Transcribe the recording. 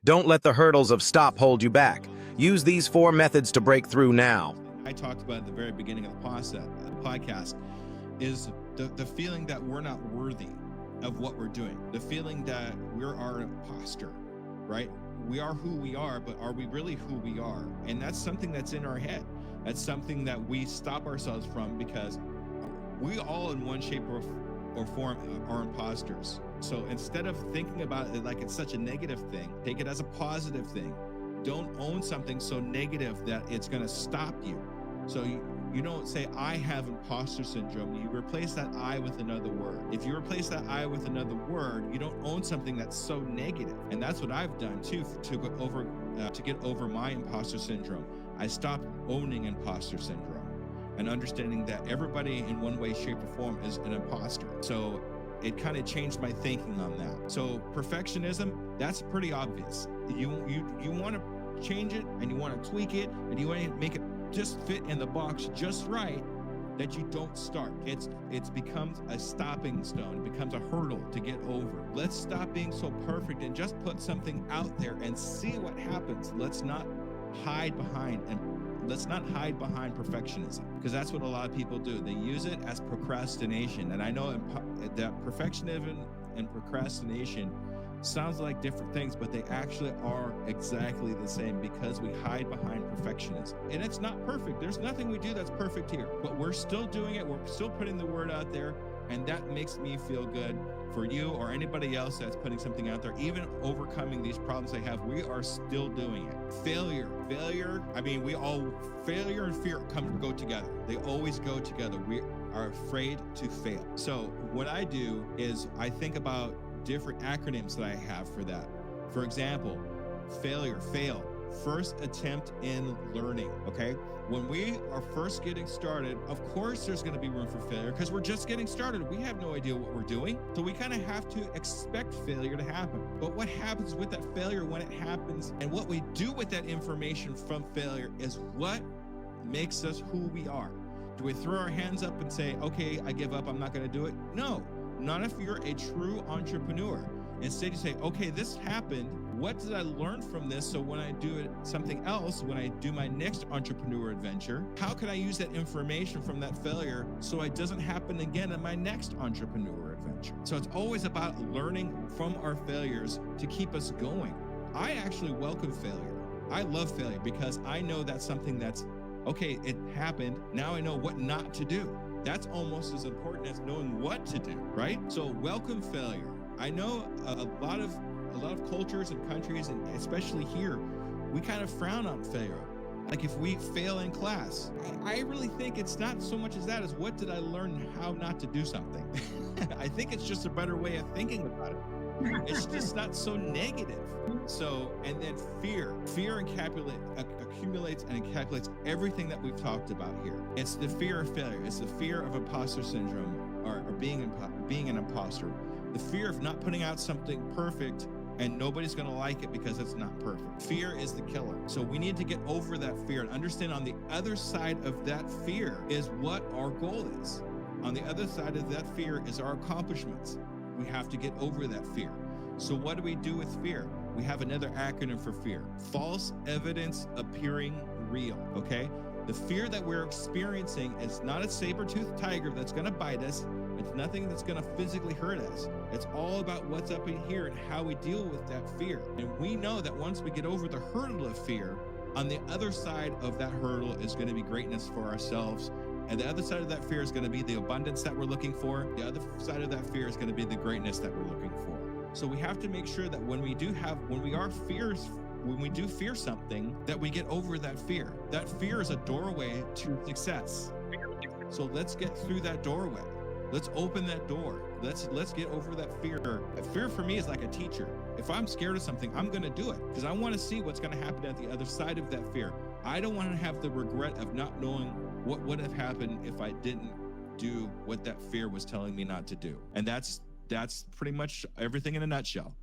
Don't let the hurdles of stop hold you back. Use these 4 methods to break through now. I talked about at the very beginning of the podcast is the feeling that we're not worthy of what we're doing. The feeling that we're our imposter, right? We are who we are, but are we really who we are? And that's something that's in our head. That's something that we stop ourselves from, because we all in one shape or form are imposters. So instead of thinking about it like it's such a negative thing, take it as a positive thing. Don't own something so negative that it's going to stop you. So you don't say, I have imposter syndrome. You replace that I with another word. If you replace that I with another word, you don't own something that's so negative. And that's what I've done too to get over my imposter syndrome. I stopped owning imposter syndrome and understanding that everybody in one way, shape, or form is an imposter. So it kind of changed my thinking on that. So perfectionism, that's pretty obvious. You want to change it, and you want to tweak it, and you want to make it just fit in the box just right, that you don't start. It's becomes a stopping stone. It becomes a hurdle to get over. Let's stop being so perfect and just put something out there and see what happens. Let's not hide behind perfectionism, because that's what a lot of people do. They use it as procrastination. And I know that perfectionism and procrastination sounds like different things, but they actually are exactly the same, because we hide behind perfectionism. And it's not perfect. There's nothing we do that's perfect here, but we're still doing it. We're still putting the word out there, and that makes me feel good. For you or anybody else that's putting something out there, even overcoming these problems they have, we are still doing it. Failure, I mean, failure and fear go together. They always go together. We are afraid to fail. So what I do is I think about different acronyms that I have for that. For example, fail, first attempt in learning, okay? When we are first getting started, of course there's going to be room for failure, because we're just getting started. We have no idea what we're doing. So we kind of have to expect failure to happen. But what happens with that failure when it happens, and what we do with that information from failure, is what makes us who we are. Do we throw our hands up and say, okay, I give up, I'm not going to do it? No, not if you're a true entrepreneur. Instead, you say, okay, this happened. What did I learn from this? So when I do something else, when I do my next entrepreneur adventure, how can I use that information from that failure so it doesn't happen again in my next entrepreneur adventure? So it's always about learning from our failures to keep us going. I actually welcome failure. I love failure, because I know that's something that's, okay, it happened. Now I know what not to do. That's almost as important as knowing what to do, right? So welcome failure. I know a lot of cultures and countries, and especially here, we kind of frown on failure. Like if we fail in class, I really think it's not so much as that as what did I learn how not to do something? I think it's just a better way of thinking about it. It's just not so negative. So, and then fear accumulates and encapsulates everything that we've talked about here. It's the fear of failure. It's the fear of imposter syndrome, or being an imposter. The fear of not putting out something perfect and nobody's going to like it because it's not perfect. Fear is the killer. So we need to get over that fear and understand on the other side of that fear is what our goal is. On the other side of that fear is our accomplishments. We have to get over that fear. So what do we do with fear? We have another acronym for fear. False evidence appearing real, okay? The fear that we're experiencing is not a saber-toothed tiger that's going to bite us. It's nothing that's going to physically hurt us. It's all about what's up in here and how we deal with that fear. And we know that once we get over the hurdle of fear, on the other side of that hurdle is going to be greatness for ourselves. And the other side of that fear is going to be the abundance that we're looking for. The other side of that fear is going to be the greatness that we're looking for. So we have to make sure that when we do fear something, that we get over that fear. That fear is a doorway to success. So let's get through that doorway. Let's open that door. Let's get over that fear. Fear for me is like a teacher. If I'm scared of something, I'm going to do it because I want to see what's going to happen at the other side of that fear. I don't want to have the regret of not knowing what would have happened if I didn't do what that fear was telling me not to do. And that's pretty much everything in a nutshell.